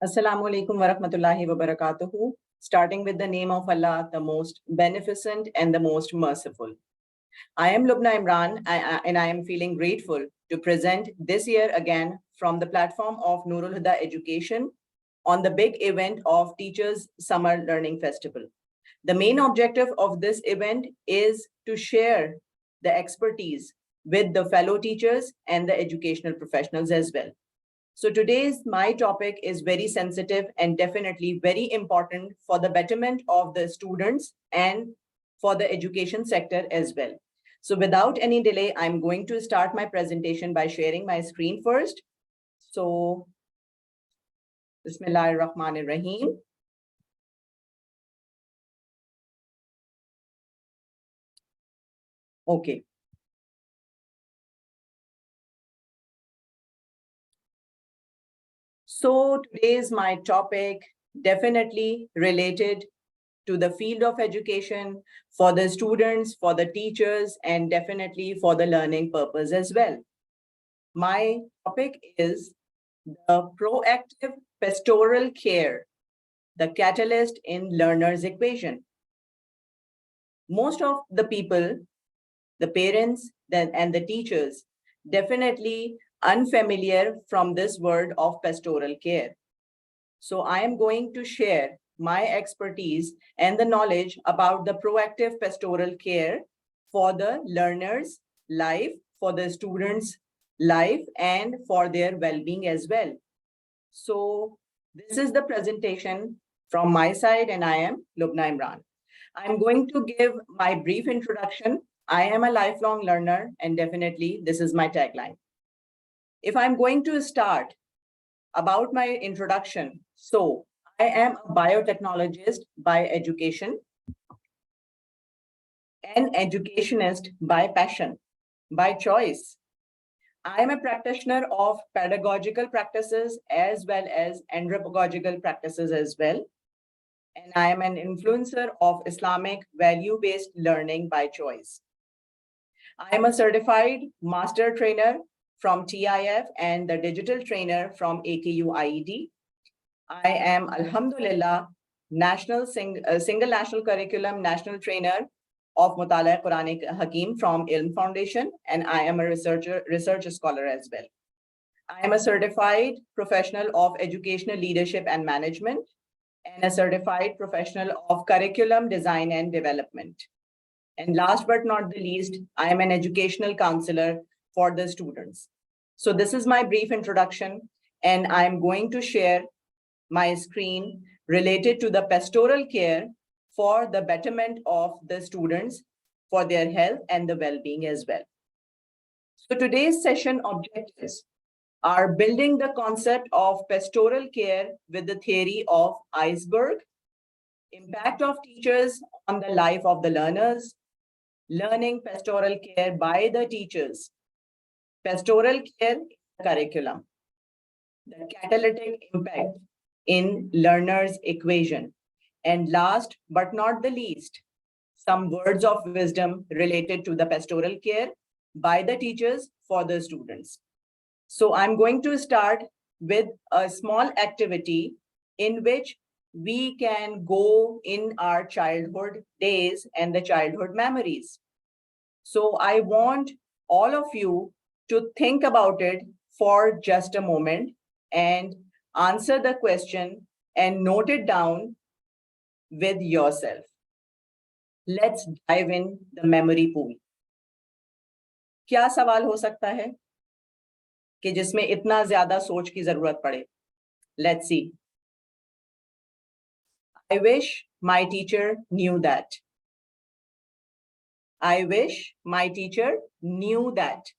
Assalamu alaikum wa rahmatullahi wa barakatuhu. Starting with the name of Allah, the most beneficent and the most merciful. I am Lubna Imran, and I am feeling grateful to present this year again from the platform of Nurul Huda Education on the big event of Teachers Summer Learning Festival. The main objective of this event is to share the expertise with the fellow teachers and the educational professionals as well. So today's my topic is very sensitive and definitely very important for the betterment of the students and for the education sector as well. So without any delay, I'm going to start my presentation by sharing my screen first. So Bismillahir Rahmanir Rahim. Okay. So today's my topic definitely related to the field of education for the students, for the teachers, and definitely for the learning purpose as well. My topic is the proactive pastoral care, the catalyst in learner's equation. Most of the people, the parents and the teachers, definitely unfamiliar from this word of pastoral care. So I am going to share my expertise and the knowledge about the proactive pastoral care for the learner's life, for the students' life, and for their well-being as well. So this is the presentation from my side, and I am Lubna Imran. I'm going to give my brief introduction. I am a lifelong learner, and definitely this is my tagline. If I'm going to start about my introduction, so I am a biotechnologist by education, an educationist by passion, by choice. I am a practitioner of pedagogical practices as well as anthropogogical practices as well. And I am an influencer of Islamic value-based learning by choice. I am a certified master trainer from TIF and the digital trainer from AKU IED. I am, Alhamdulillah, single national curriculum national trainer of Mutala Quranic Hakim from Ilm Foundation, and I am a research scholar as well. I am a certified professional of educational leadership and management, and a certified professional of curriculum design and development. And last but not the least, I am an educational counselor for the students. So this is my brief introduction, and I'm going to share my screen related to the pastoral care for the betterment of the students, for their health and the well-being as well. So today's session objectives are building the concept of pastoral care with the theory of iceberg, impact of teachers on the life of the learners, learning pastoral care by the teachers, pastoral care curriculum, the catalytic impact in learner's equation, and last but not the least, some words of wisdom related to the pastoral care by the teachers for the students. So I'm going to start with a small activity in which we can go in our childhood days and the childhood memories. So I want all of you to think about it for just a moment and answer the question and note it down with yourself. Let's dive in the memory pool. क्या सवाल हो सकता है कि जिसमें इतना ज्यादा सोच की जरूरत पड़े? Let's see. I wish my teacher knew that. I wish my teacher knew that.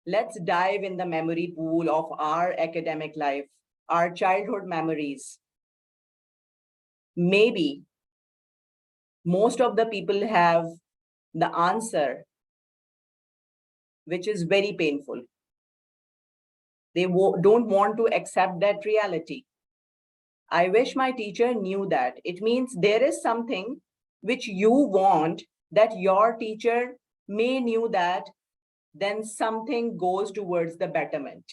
Let's dive in the memory pool of our academic life, our childhood memories. Maybe most of the people have the answer, which is very painful. They don't want to accept that reality. I wish my teacher knew that. It means there is something which you want that your teacher may knew that, then something goes towards the betterment,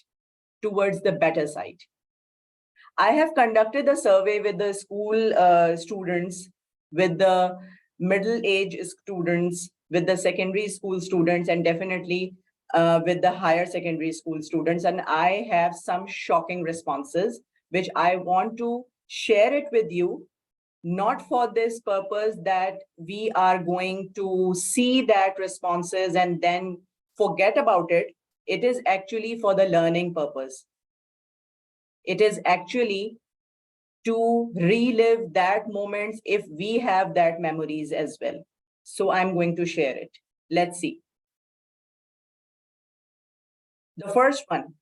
towards the better side. I have conducted a survey with the school students, with the middle-age students, with the secondary school students, and definitely with the higher secondary school students. And I have some shocking responses, which I want to share it with you, not for this purpose that we are going to see that responses and then forget about it. It is actually for the learning purpose. It is actually to relive that moments if we have that memories as well. So I'm going to share it. Let's see. The first one,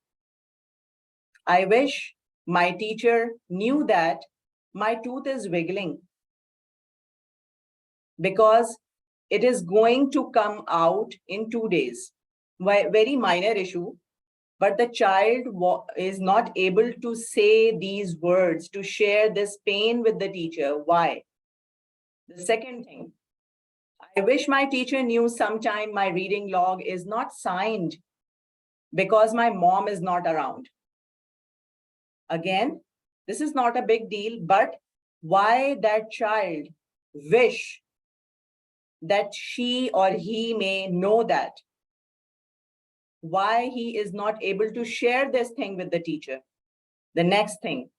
I wish my teacher knew that my tooth is wiggling because it is going to come out in 2 days. Very minor issue, but the child is not able to say these words, to share this pain with the teacher. Why? The second thing, I wish my teacher knew sometime my reading log is not signed because my mom is not around. Again, this is not a big deal, but why that child wish that she or he may know that? Why he is not able to share this thing with the teacher? The next thing,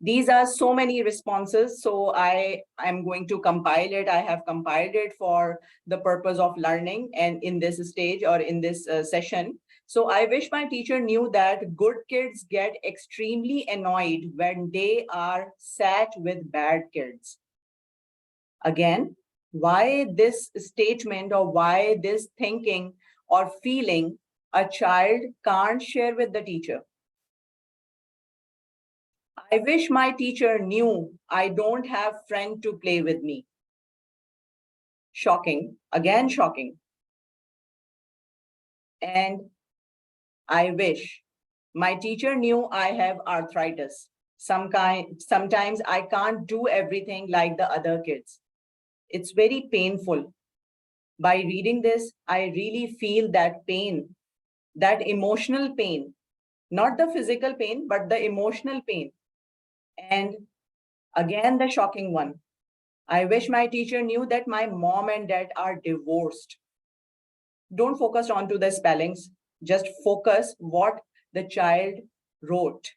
these are so many responses, so I'm going to compile it. I have compiled it for the purpose of learning and in this stage or in this session. So I wish my teacher knew that good kids get extremely annoyed when they are sat with bad kids. Again, why this statement or why this thinking or feeling a child can't share with the teacher? I wish my teacher knew I don't have friend to play with me. Shocking, again shocking. And I wish my teacher knew I have arthritis. Sometimes I can't do everything like the other kids. It's very painful. By reading this, I really feel that pain, that emotional pain, not the physical pain, but the emotional pain. And again, the shocking one. I wish my teacher knew that my mom and dad are divorced. Don't focus onto the spellings, just focus what the child wrote.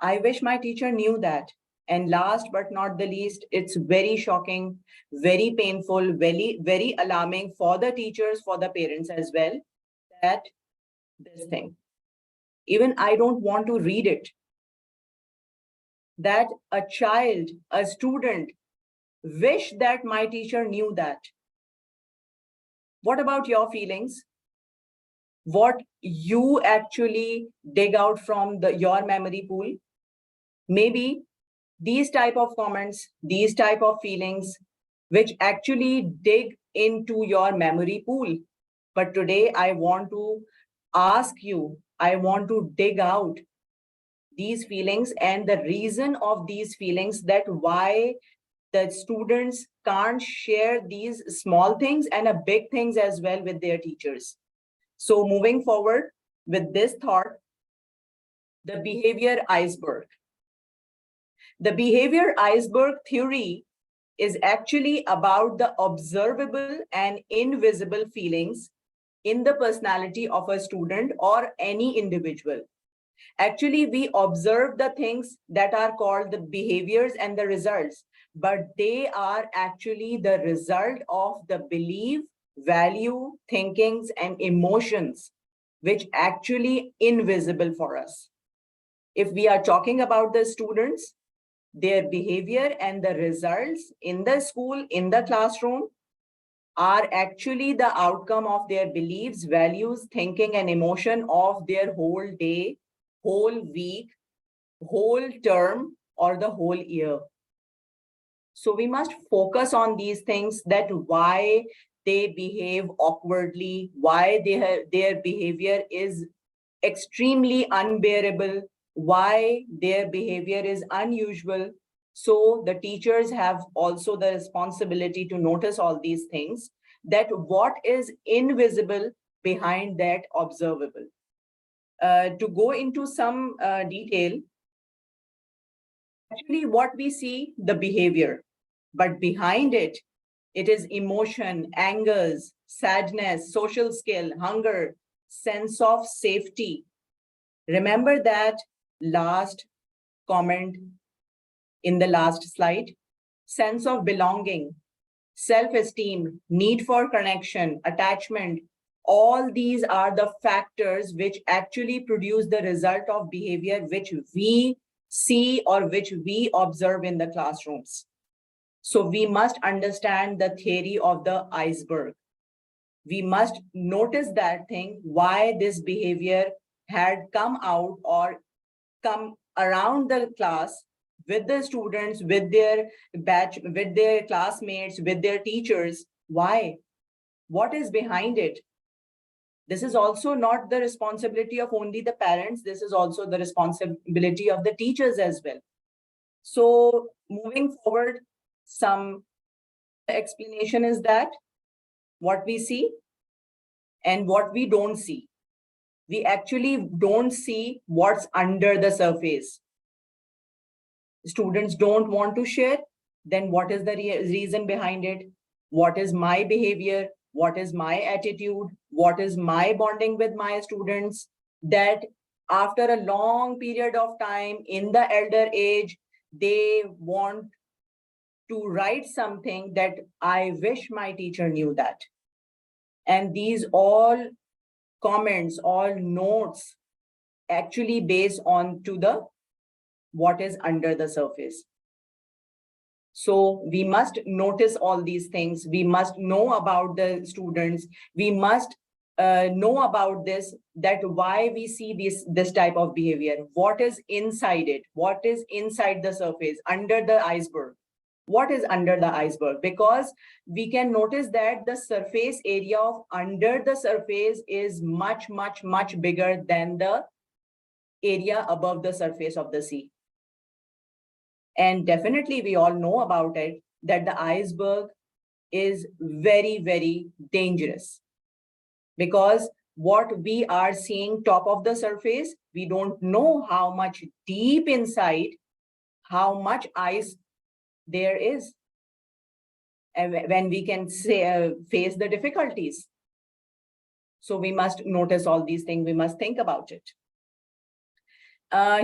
I wish my teacher knew that. And last but not the least, it's very shocking, very painful, very alarming for the teachers, for the parents as well, that this thing. Even I don't want to read it. That a child, a student, wish that my teacher knew that. What about your feelings? What you actually dig out from your memory pool? Maybe these type of comments, these type of feelings, which actually dig into your memory pool. But today I want to ask you, I want to dig out these feelings and the reason of these feelings, that why the students can't share these small things and a big things as well with their teachers. So moving forward with this thought, the behavior iceberg. The behavior iceberg theory is actually about the observable and invisible feelings in the personality of a student or any individual. Actually, we observe the things that are called the behaviors and the results, but they are actually the result of the belief, value, thinkings, and emotions, which actually invisible for us. If we are talking about the students, their behavior and the results in the school, in the classroom, are actually the outcome of their beliefs, values, thinking, and emotion of their whole day, whole week, whole term, or the whole year. So we must focus on these things, that why they behave awkwardly, why their behavior is extremely unbearable, why their behavior is unusual. So the teachers have also the responsibility to notice all these things, that what is invisible behind that observable. To go into some detail, actually what we see, the behavior, but behind it, it is emotion, angers, sadness, social skill, hunger, sense of safety. Remember that last comment in the last slide? Sense of belonging, self-esteem, need for connection, attachment. All these are the factors which actually produce the result of behavior which we see or which we observe in the classrooms. So we must understand the theory of the iceberg. We must notice that thing, why this behavior had come out or come around the class with the students, with their batch, with their classmates, with their teachers. Why? What is behind it? This is also not the responsibility of only the parents. This is also the responsibility of the teachers as well. So moving forward, some explanation is that what we see and what we don't see. We actually don't see what's under the surface. Students don't want to share, then what is the reason behind it? What is my behavior? What is my attitude? What is my bonding with my students? That after a long period of time in the elder age, they want to write something that I wish my teacher knew that. And these all comments, all notes actually based on to the what is under the surface. So we must notice all these things. We must know about the students. We must know about this, that why we see this type of behavior. What is inside it? What is inside the surface, under the iceberg? What is under the iceberg? Because we can notice that the surface area of under the surface is much, much, much bigger than the area above the surface of the sea. And definitely we all know about it, that the iceberg is very, very dangerous. Because what we are seeing top of the surface, we don't know how much deep inside, how much ice there is. And when we can say, face the difficulties. So we must notice all these things, we must think about it.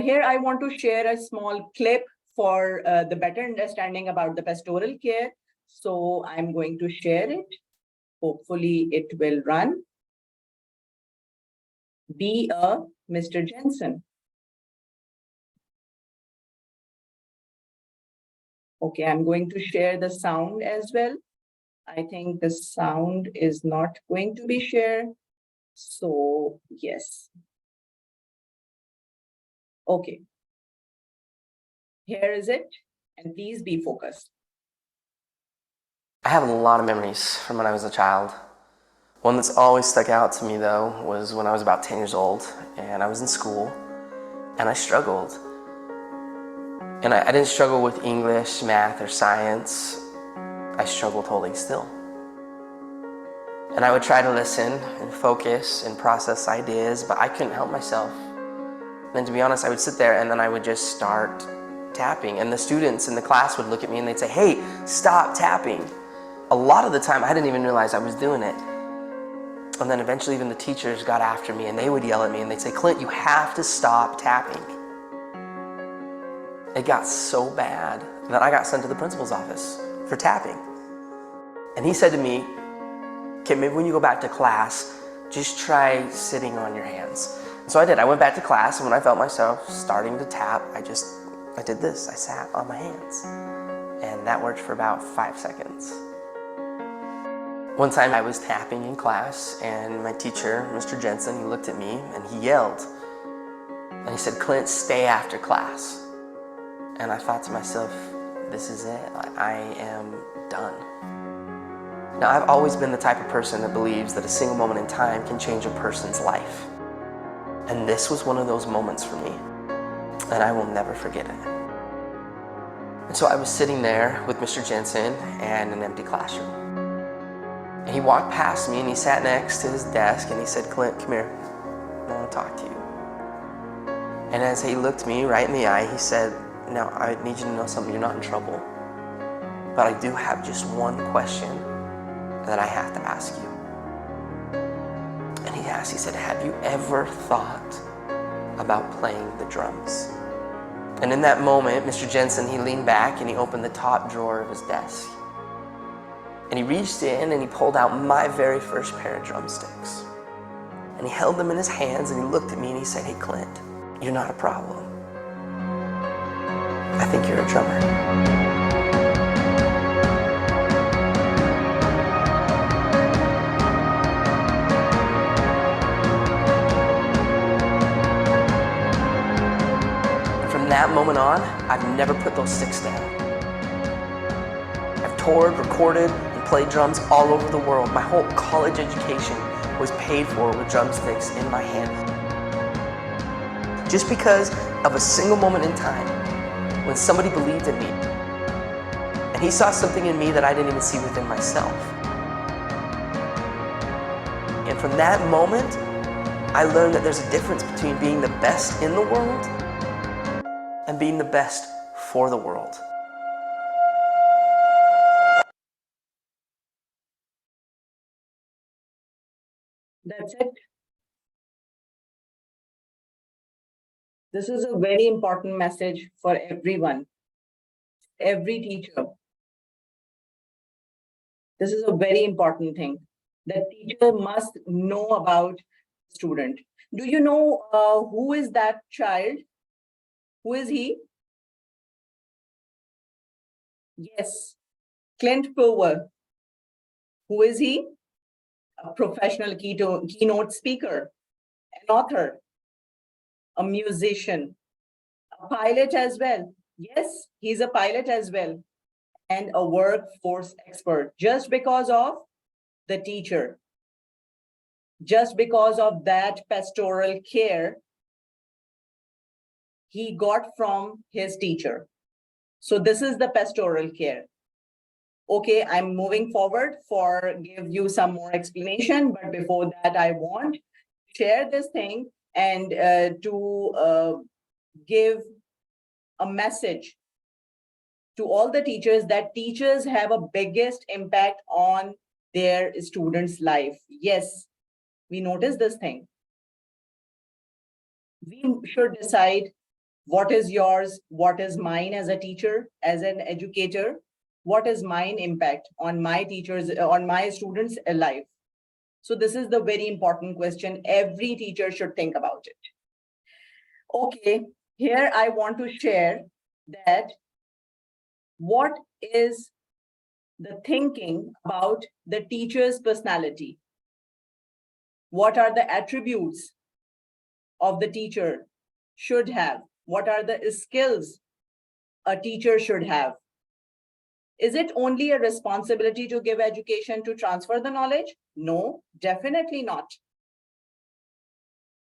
Here I want to share a small clip for the better understanding about the pastoral care. So I'm going to share it. Hopefully it will run. Be a Mr. Jensen. Okay, I'm going to share the sound as well. I think the sound is not going to be shared. So yes. Okay. Here is it, and please be focused. I have a lot of memories from when I was a child. One that's always stuck out to me though was when I was about 10 years old and I was in school and I struggled. And I didn't struggle with English, math, or science. I struggled holding still. And I would try to listen and focus and process ideas, but I couldn't help myself. And to be honest, I would sit there and then I would just start tapping. And the students in the class would look at me and they'd say, "Hey, stop tapping." A lot of the time, I didn't even realize I was doing it. And then eventually even the teachers got after me and they would yell at me and they'd say, "Clint, you have to stop tapping." It got so bad that I got sent to the principal's office for tapping. And he said to me, "Okay, maybe when you go back to class, just try sitting on your hands." And so I did. I went back to class, and when I felt myself starting to tap, I did this. I sat on my hands. And that worked for about 5 seconds. One time I was tapping in class, and my teacher, Mr. Jensen, he looked at me and he yelled. And he said, "Clint, stay after class." And I thought to myself, this is it. I am done. Now, I've always been the type of person that believes that a single moment in time can change a person's life. And this was one of those moments for me. And I will never forget it. And so I was sitting there with Mr. Jensen and an empty classroom. And he walked past me and he sat next to his desk and he said, "Clint, come here. I want to talk to you." And as he looked me right in the eye, he said, "Now, I need you to know something. You're not in trouble. But I do have just one question that I have to ask you." And he said, "Have you ever thought about playing the drums?" And in that moment, Mr. Jensen, he leaned back and he opened the top drawer of his desk. And he reached in and he pulled out my very first pair of drumsticks. And he held them in his hands and he looked at me and he said, "Hey, Clint, you're not a problem. I think you're a drummer." From that moment on, I've never put those sticks down. I've toured, recorded, and played drums all over the world. My whole college education was paid for with drumsticks in my hand. Just because of a single moment in time when somebody believed in me and he saw something in me that I didn't even see within myself. And from that moment, I learned that there's a difference between being the best in the world and being the best for the world. That's it. This is a very important message for everyone, every teacher. This is a very important thing. The teacher must know about student. Do you know who is that child? Who is he? Yes, Clint Power. Who is he? A professional keynote speaker, an author, a musician, a pilot as well. Yes, he's a pilot as well, and a workforce expert, just because of the teacher, just because of that pastoral care he got from his teacher. So this is the pastoral care. Okay, I'm moving forward for give you some more explanation, but before that, I want to share this thing and to give a message to all the teachers that teachers have a biggest impact on their students' life. Yes, we notice this thing. We should decide what is yours, what is mine as a teacher, as an educator, what is mine impact on my teachers, on my students' life. So this is the very important question. Every teacher should think about it. Okay, here I want to share that what is the thinking about the teacher's personality. What are the attributes of the teacher should have? What are the skills a teacher should have? Is it only a responsibility to give education to transfer the knowledge? No, definitely not.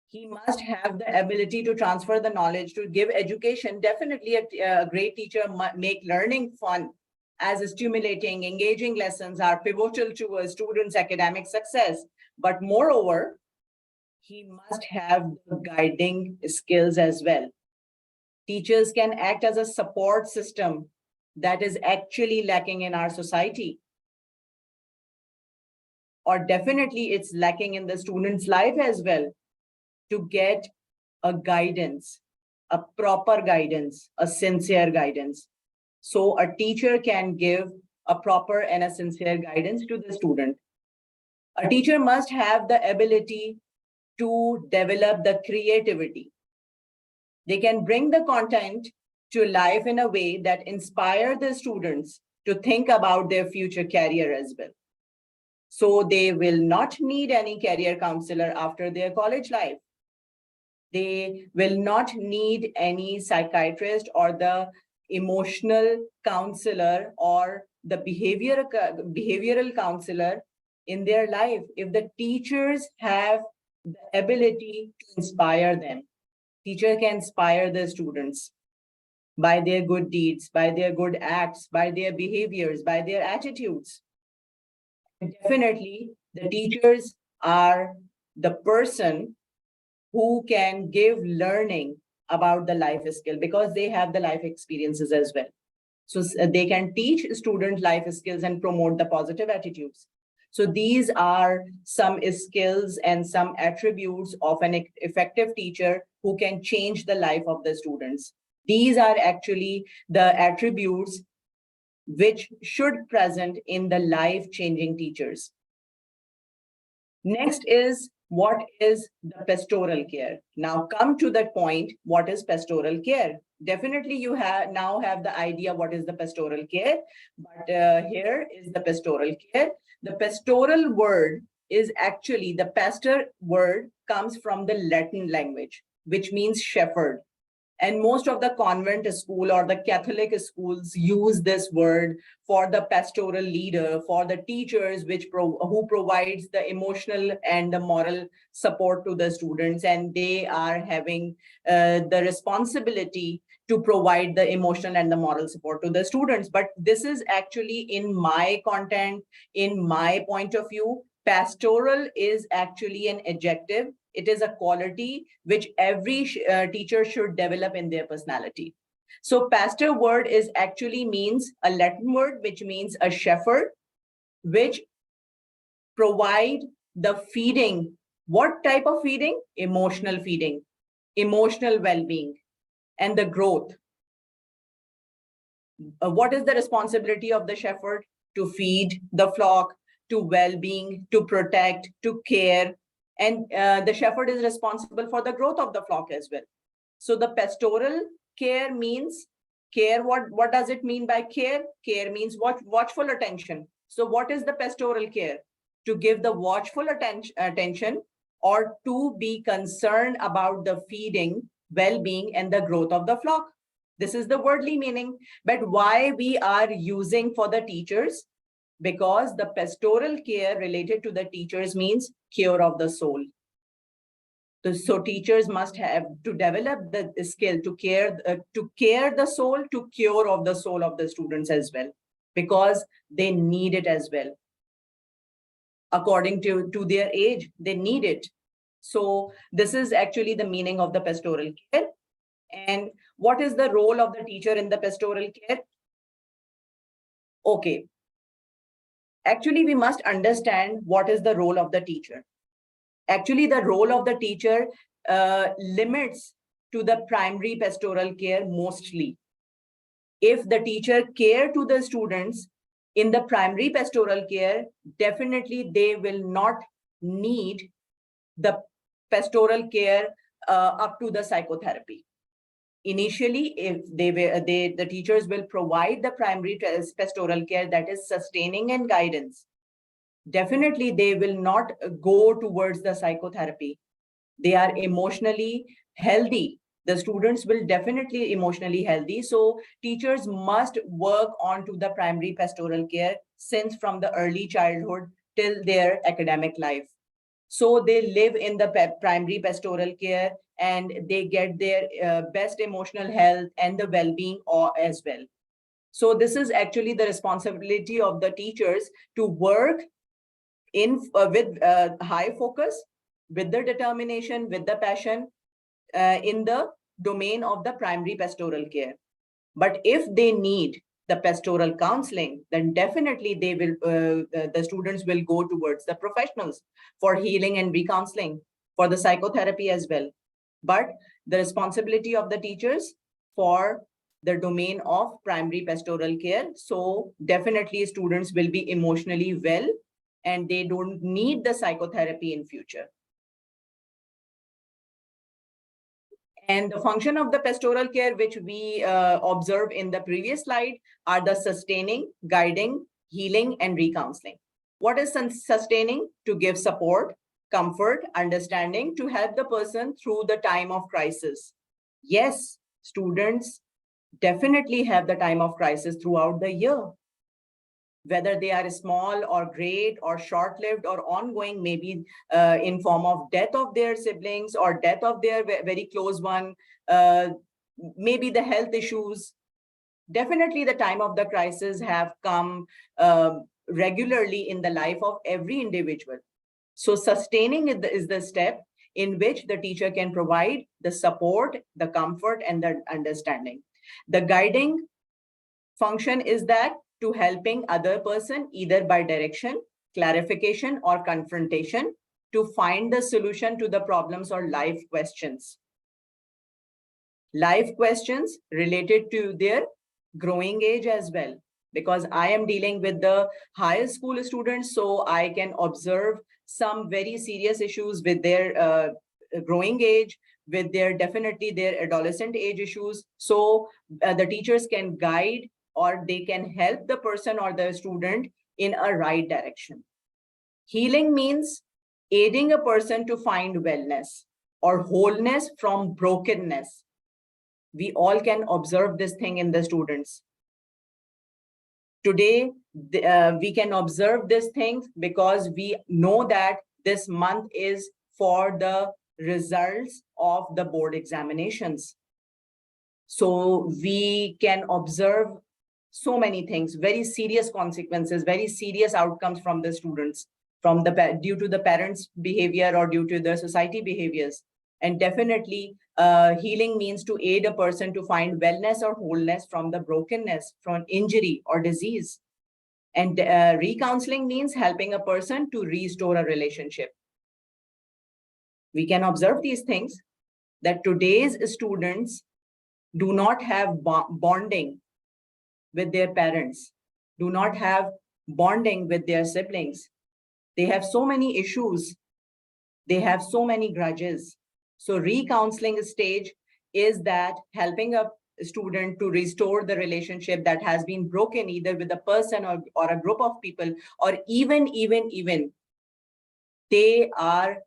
He must have the ability to transfer the knowledge, to give education. Definitely a great teacher make learning fun, as stimulating, engaging lessons are pivotal to a student's academic success. But moreover, he must have the guiding skills as well. Teachers can act as a support system that is actually lacking in our society. Or definitely it's lacking in the student's life as well, to get a guidance, a proper guidance, a sincere guidance. So a teacher can give a proper and a sincere guidance to the student. A teacher must have the ability to develop the creativity. They can bring the content to life in a way that inspire the students to think about their future career as well. So they will not need any career counselor after their college life. They will not need any psychiatrist or the emotional counselor or the behavioral counselor in their life if the teachers have the ability to inspire them. Teacher can inspire the students by their good deeds, by their good acts, by their behaviors, by their attitudes. And definitely, the teachers are the person who can give learning about the life skill because they have the life experiences as well. So they can teach students life skills and promote the positive attitudes. So these are some skills and some attributes of an effective teacher who can change the life of the students. These are actually the attributes which should present in the life-changing teachers. Next is, what is the pastoral care? Now come to that point, what is pastoral care? Definitely you now have the idea what is the pastoral care, but here is the pastoral care. The pastoral word is actually, the pastor word comes from the Latin language, which means shepherd. And most of the convent school or the Catholic schools use this word for the pastoral leader, for the teachers who provides the emotional and the moral support to the students, and they are having the responsibility to provide the emotional and the moral support to the students. But this is actually in my content, in my point of view, pastoral is actually an adjective. It is a quality which every teacher should develop in their personality. So pastor word is actually means a Latin word, which means a shepherd, which provide the feeding. What type of feeding? Emotional feeding, emotional well-being, and the growth. What is the responsibility of the shepherd? To feed the flock, to well-being, to protect, to care. And the shepherd is responsible for the growth of the flock as well. So the pastoral care means care. What does it mean by care? Care means watchful attention. So what is the pastoral care? To give the watchful attention or to be concerned about the feeding, well-being, and the growth of the flock. This is the wordly meaning. But why we are using for the teachers? Because the pastoral care related to the teachers means cure of the soul. So teachers must have to develop the skill to care the soul, to cure of the soul of the students as well, because they need it as well. According to their age, they need it. So this is actually the meaning of the pastoral care. And what is the role of the teacher in the pastoral care? Okay. Actually, we must understand what is the role of the teacher. Actually, the role of the teacher limits to the primary pastoral care mostly. If the teacher care to the students in the primary pastoral care, definitely they will not need the pastoral care up to the psychotherapy. Initially, if the teachers will provide the primary pastoral care, that is sustaining and guidance, definitely they will not go towards the psychotherapy. They are emotionally healthy. The students will definitely emotionally healthy. So teachers must work on to the primary pastoral care since from the early childhood till their academic life. So they live in the primary pastoral care and they get their best emotional health and the well-being as well. So this is actually the responsibility of the teachers to work with high focus, with the determination, with the passion in the domain of the primary pastoral care. But if they need the pastoral counseling, then definitely they will the students will go towards the professionals for healing and recounseling, for the psychotherapy as well. But the responsibility of the teachers for the domain of primary pastoral care. So definitely students will be emotionally well and they don't need the psychotherapy in future. And the function of the pastoral care, which we observed in the previous slide, are the sustaining, guiding, healing, and recounseling. What is sustaining? To give support, comfort, understanding, to help the person through the time of crisis. Yes, students definitely have the time of crisis throughout the year. Whether they are small or great or short-lived or ongoing, maybe in form of death of their siblings or death of their very close one, maybe the health issues. Definitely the time of the crisis have come regularly in the life of every individual. So sustaining is the step. in which the teacher can provide the support, the comfort, and the understanding. The guiding function is that to helping other person either by direction, clarification, or confrontation to find the solution to the problems or life questions. Life questions related to their growing age as well, because I am dealing with the higher school students, so I can observe some very serious issues with their growing age, with their definitely their adolescent age issues. So the teachers can guide or they can help the person or the student in a right direction. Healing means aiding a person to find wellness or wholeness from brokenness. We all can observe this thing in the students. Today, we can observe these things because we know that this month is for the results of the board examinations. So we can observe so many things, very serious consequences, very serious outcomes from the students, from the due to the parents' behavior or due to the society behaviors. And definitely, healing means to aid a person to find wellness or wholeness from the brokenness, from injury or disease. And recounseling means helping a person to restore a relationship. We can observe these things that today's students do not have bonding with their parents, do not have bonding with their siblings. They have so many issues. They have so many grudges. So recounseling stage is that helping a student to restore the relationship that has been broken either with a person or a group of people, or even they are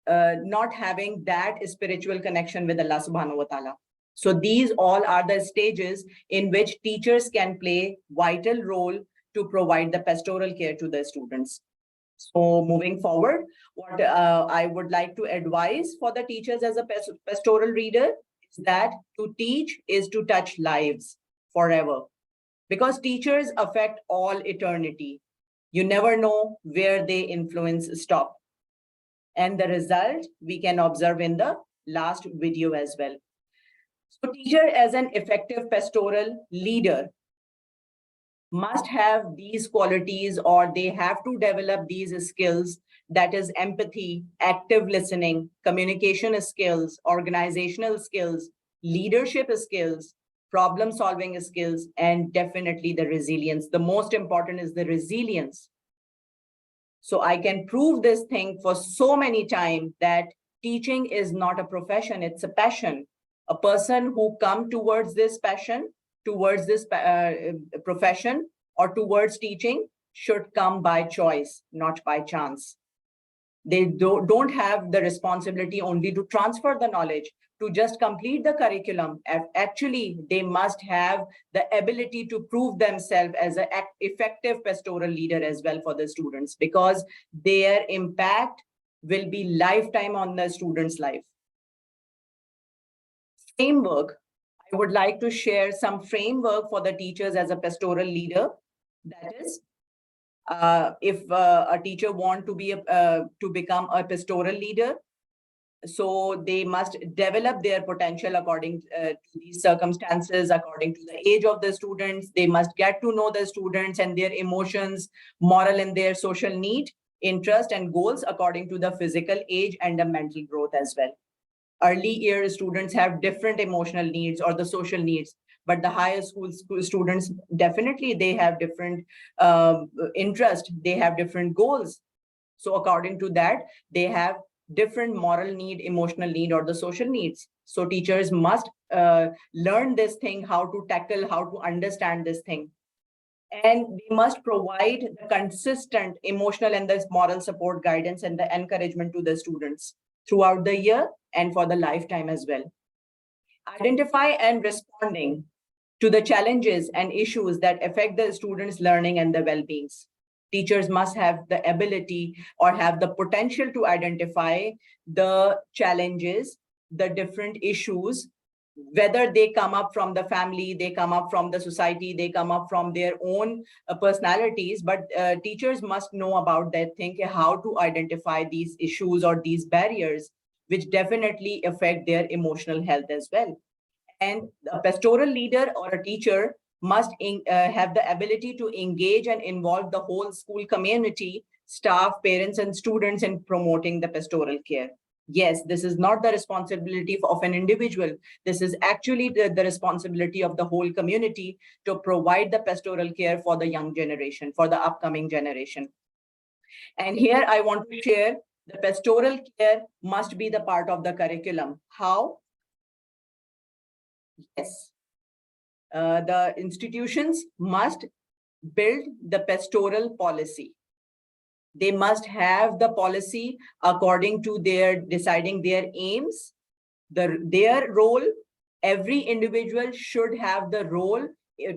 not having that spiritual connection with Allah subhanahu wa ta'ala. So these all are the stages in which teachers can play vital role to provide the pastoral care to the students. So moving forward, what I would like to advise for the teachers as a pastoral reader is that to teach is to touch lives forever, because teachers affect all eternity. You never know where they influence stop. And the result we can observe in the last video as well. So teacher as an effective pastoral leader must have these qualities, or they have to develop these skills, that is empathy, active listening, communication skills, organizational skills, leadership skills, problem solving skills, and definitely the resilience. The most important is the resilience. So I can prove this thing for so many times that teaching is not a profession, it's a passion. A person who come towards this passion, towards this profession or towards teaching should come by choice, not by chance. They don't have the responsibility only to transfer the knowledge, to just complete the curriculum. Actually, they must have the ability to prove themselves as an effective pastoral leader as well for the students, because their impact will be lifetime on the student's life. Framework. I would like to share some framework for the teachers as a pastoral leader. That is, if a teacher want to be to become a pastoral leader, so they must develop their potential according to these circumstances, according to the age of the students. They must get to know the students and their emotions, moral and their social need, interest and goals according to the physical age and the mental growth as well. Early year students have different emotional needs or the social needs, but the higher school students, definitely they have different interest, they have different goals. So according to that, they have different moral need, emotional need, or the social needs. So teachers must learn this thing, how to tackle, how to understand this thing. And we must provide the consistent emotional and the moral support, guidance, and the encouragement to the students throughout the year and for the lifetime as well. Identify and responding to the challenges and issues that affect the students' learning and their well-beings. Teachers must have the ability or have the potential to identify the challenges, the different issues, whether they come up from the family, they come up from the society, they come up from their own personalities, but teachers must know about that thing, how to identify these issues or these barriers which definitely affect their emotional health as well. And a pastoral leader or a teacher must have the ability to engage and involve the whole school community, staff, parents, and students in promoting the pastoral care. Yes, this is not the responsibility of an individual. This is actually the responsibility of the whole community to provide the pastoral care for the young generation, for the upcoming generation. And here I want to share the pastoral care must be the part of the curriculum. How? Yes. The institutions must build the pastoral policy. They must have the policy according to their deciding their aims, their role. Every individual should have the role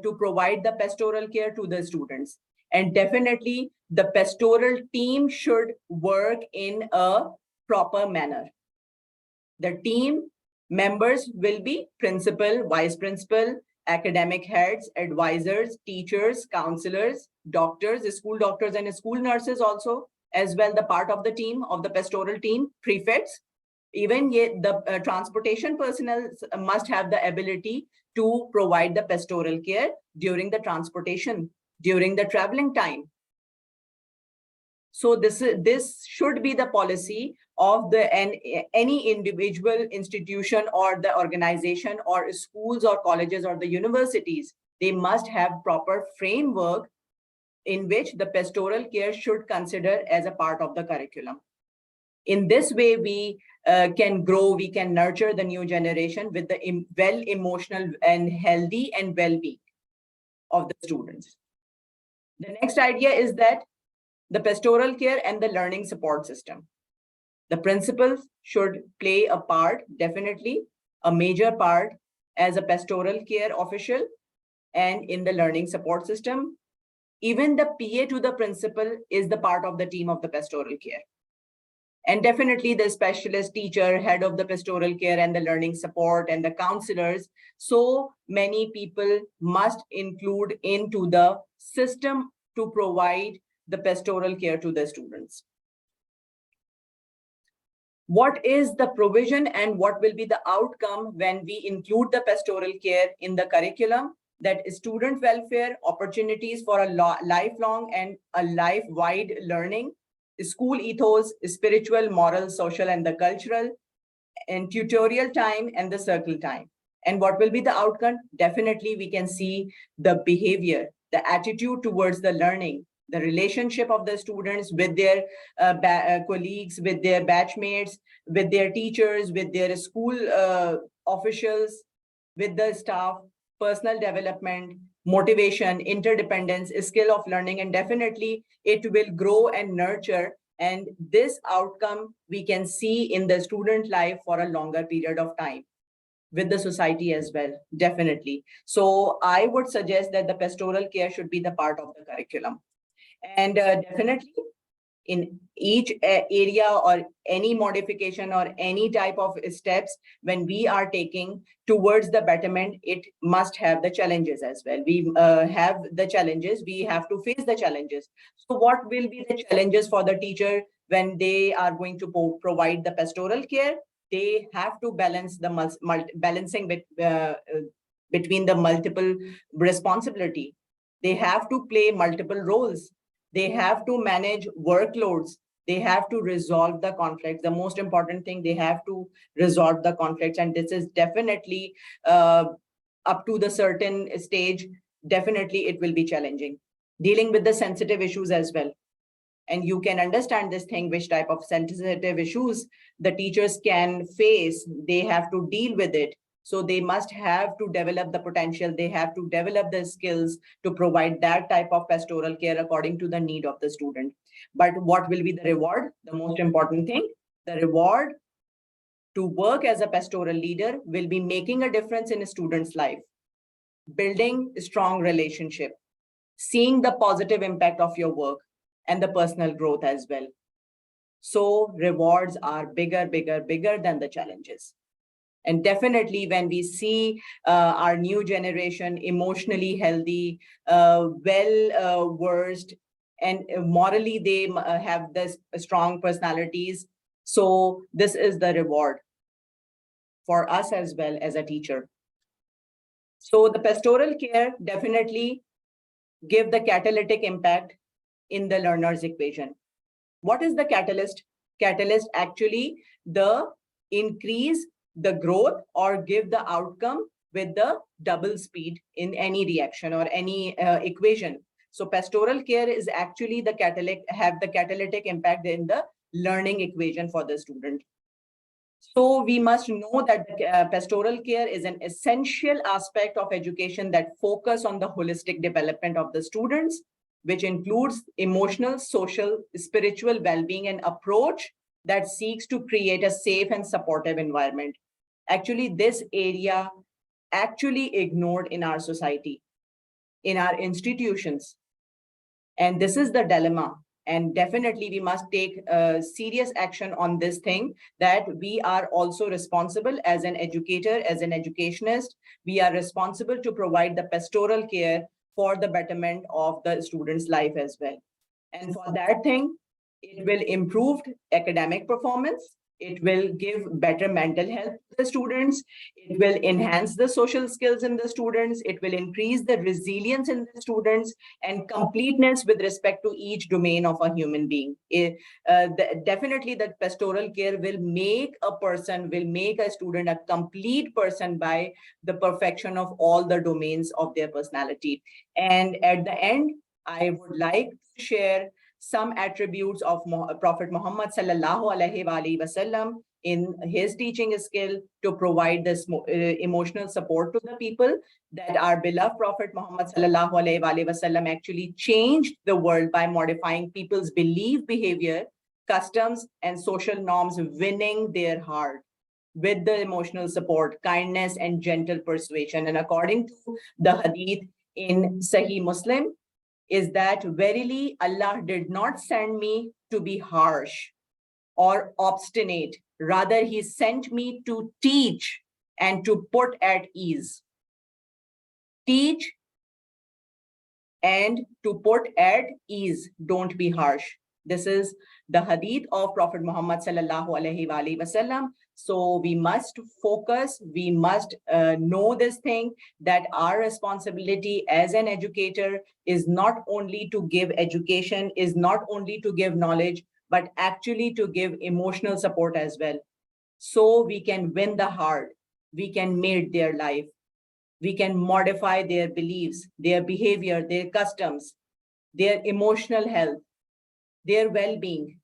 to provide the pastoral care to the students. And definitely the pastoral team should work in a proper manner. The team members will be principal, vice principal, academic heads, advisors, teachers, counselors, doctors, school doctors, and school nurses also, as well the part of the team, of the pastoral team, prefects. Even yet the transportation personnel must have the ability to provide the pastoral care during the transportation, during the traveling time. So this should be the policy of any individual institution or the organization or schools or colleges or the universities. They must have proper framework in which the pastoral care should consider as a part of the curriculum. In this way, we can grow, we can nurture the new generation with the well emotional and healthy and well-being of the students. The next idea is that the pastoral care and the learning support system. The principals should play a part, definitely a major part as a pastoral care official and in the learning support system. Even the PA to the principal is the part of the team of the pastoral care. And definitely the specialist teacher, head of the pastoral care and the learning support and the counselors. So many people must include into the system to provide the pastoral care to the students. What is the provision and what will be the outcome when we include the pastoral care in the curriculum? That student welfare, opportunities for a lifelong and a life-wide learning, school ethos, spiritual, moral, social, and the cultural, and tutorial time and the circle time. And what will be the outcome? Definitely we can see the behavior, the attitude towards the learning, the relationship of the students with their colleagues, with their batchmates, with their teachers, with their school officials, with the staff, personal development, motivation, interdependence, skill of learning, and definitely it will grow and nurture. And this outcome we can see in the student life for a longer period of time with the society as well, definitely. So I would suggest that the pastoral care should be the part of the curriculum. And definitely in each area or any modification or any type of steps when we are taking towards the betterment, it must have the challenges as well. We have the challenges, we have to face the challenges. So what will be the challenges for the teacher when they are going to provide the pastoral care? They have to balance the balancing between the multiple responsibility. They have to play multiple roles. They have to manage workloads. They have to resolve the conflicts. The most important thing, they have to resolve the conflicts. And this is definitely up to the certain stage, definitely it will be challenging. Dealing with the sensitive issues as well. And you can understand this thing, which type of sensitive issues the teachers can face. They have to deal with it. So they must have to develop the potential. They have to develop the skills to provide that type of pastoral care according to the need of the student. But what will be the reward? The most important thing, the reward to work as a pastoral leader will be making a difference in a student's life, building a strong relationship, seeing the positive impact of your work and the personal growth as well. So rewards are bigger than the challenges. And definitely when we see our new generation emotionally healthy, well versed, and morally they have this strong personalities, So this is the reward for us as well as a teacher. So the pastoral care definitely give the catalytic impact in the learner's equation. What is the catalyst? Catalyst actually the increase the growth or give the outcome with the double speed in any reaction or any equation. So pastoral care is actually the catalytic impact in the learning equation for the student. So we must know that pastoral care is an essential aspect of education that focus on the holistic development of the students, which includes emotional, social, spiritual well-being and approach that seeks to create a safe and supportive environment. Actually, this area actually ignored in our society, in our institutions. And this is the dilemma. And definitely we must take serious action on this thing, that we are also responsible as an educator, as an educationist. We are responsible to provide the pastoral care for the betterment of the student's life as well. And for that thing, it will improve academic performance. It will give better mental health to the students. It will enhance the social skills in the students. It will increase the resilience in the students and completeness with respect to each domain of a human being. Definitely that pastoral care will make a student a complete person by the perfection of all the domains of their personality. And at the end, I would like to share some attributes of Prophet Muhammad sallallahu alaihi wasallam in his teaching skill to provide this emotional support to the people, that our beloved Prophet Muhammad sallallahu alaihi wasallam actually changed the world by modifying people's belief, behavior, customs, and social norms, winning their heart with the emotional support, kindness, and gentle persuasion. And according to the hadith in Sahih Muslim, is that verily Allah did not send me to be harsh or obstinate. Rather, he sent me to teach and to put at ease. Teach and to put at ease. Don't be harsh. This is the hadith of Prophet Muhammad sallallahu alaihi wasallam. So we must focus, we must know this thing, that our responsibility as an educator is not only to give education, is not only to give knowledge, but actually to give emotional support as well. So we can win the heart, we can make their life, we can modify their beliefs, their behavior, their customs, their emotional health, their well-being,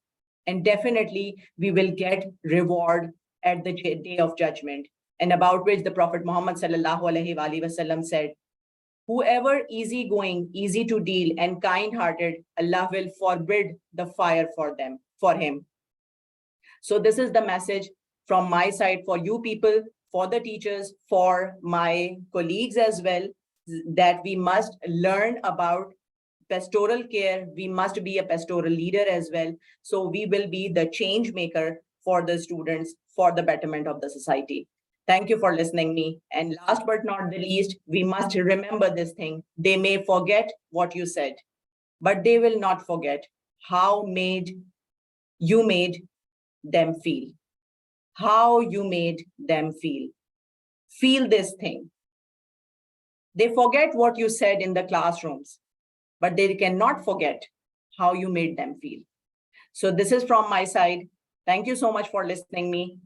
and definitely we will get reward at the day of judgment, and about which the Prophet Muhammad sallallahu alaihi wasallam said, whoever easygoing, easy to deal, and kind-hearted, Allah will forbid the fire for him. So this is the message from my side for you people, for the teachers, for my colleagues as well, that we must learn about pastoral care. We must be a pastoral leader as well. So we will be the change maker for the students, for the betterment of the society. Thank you for listening me. And last but not the least, we must remember this thing. They may forget what you said, but they will not forget how you made them feel. How you made them feel. Feel this thing. They forget what you said in the classrooms, but they cannot forget how you made them feel. So this is from my side. Thank you so much for listening me.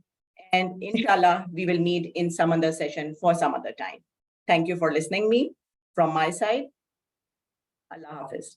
And inshallah, we will meet in some other session for some other time. Thank you for listening me from my side. Allah Hafiz.